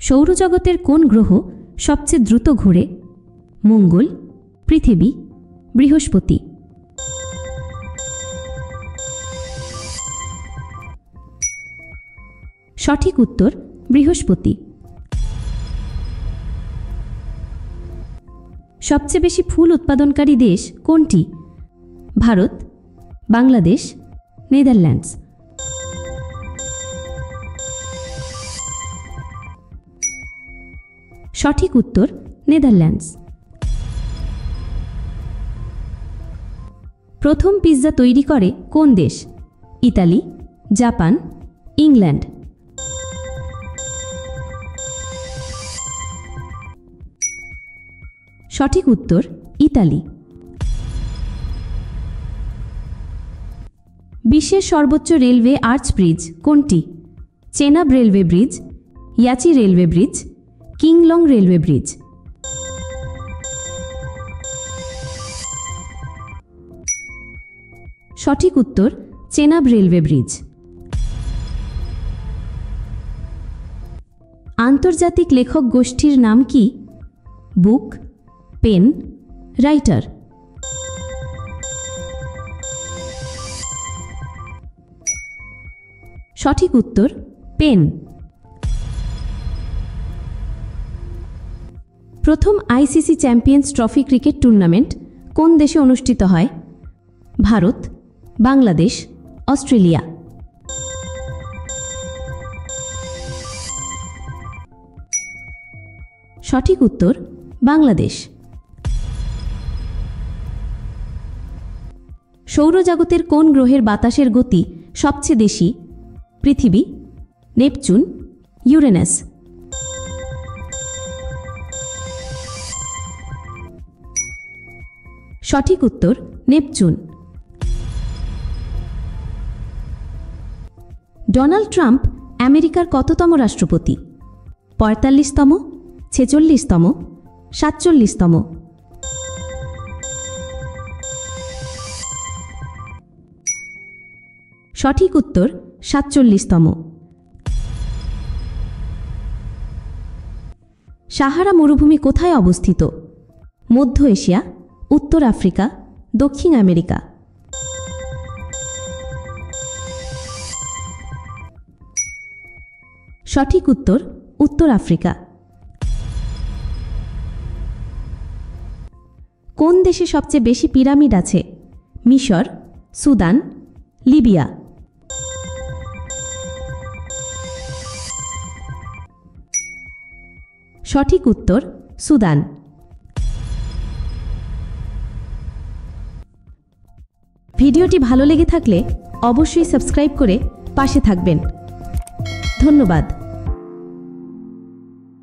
সৌরজগতের কোন গ্রহ সবচেয়ে দ্রুত ঘোরে? মঙ্গল, পৃথিবী, বৃহস্পতি? সঠিক উত্তর বৃহস্পতি। সবচেয়ে বেশি ফুল উৎপাদনকারী দেশ কোনটি? ভারত, বাংলাদেশ, নেদারল্যান্ডস? সঠিক উত্তর নেদারল্যান্ডস। প্রথম পিৎজা তৈরি করে কোন দেশ? Italy, Japan, England? সঠিক উত্তর ইতালি। বিশ্বের সর্বোচ্চ রেলওয়ে আর্চ ব্রিজ কোনটি? Chenab railway bridge, Yachi railway bridge, Qinglong railway bridge? সঠিক উত্তর চেনাব রেলওয়ে ব্রিজ। আন্তর্জাতিক লেখক গোষ্ঠীর নাম কি? বুক, পেন, রাইটার? সঠিক উত্তর পেন। প্রথম ICC champions trophy cricket tournament কোন দেশে অনুষ্ঠিত হয়? ভারত, বাংলাদেশ, অস্ট্রেলিয়া? সঠিক উত্তর বাংলাদেশ। সৌরজগতের কোন গ্রহের বাতাসের গতি সবচেয়ে বেশি? পৃথিবী, নেপচুন, ইউরেনাস? সঠিক উত্তর নেপচুন। ডোনাল্ড ট্রাম্প আমেরিকার কততম রাষ্ট্রপতি? ৪৫তম, ৪৬তম, ৪৭তম? সঠিক উত্তর ৪৭তম। সাহারা মরুভূমি কোথায় অবস্থিত? মধ্য এশিয়া, উত্তর আফ্রিকা, দক্ষিণ আমেরিকা? সঠিক উত্তর উত্তর আফ্রিকা। কোন দেশে সবচেয়ে বেশি পিরামিড আছে? মিশর, সুদান, লিবিয়া? সঠিক উত্তর সুদান। ভিডিওটি ভালো লেগে থাকলে অবশ্যই সাবস্ক্রাইব করে পাশে থাকবেন। ধন্যবাদ।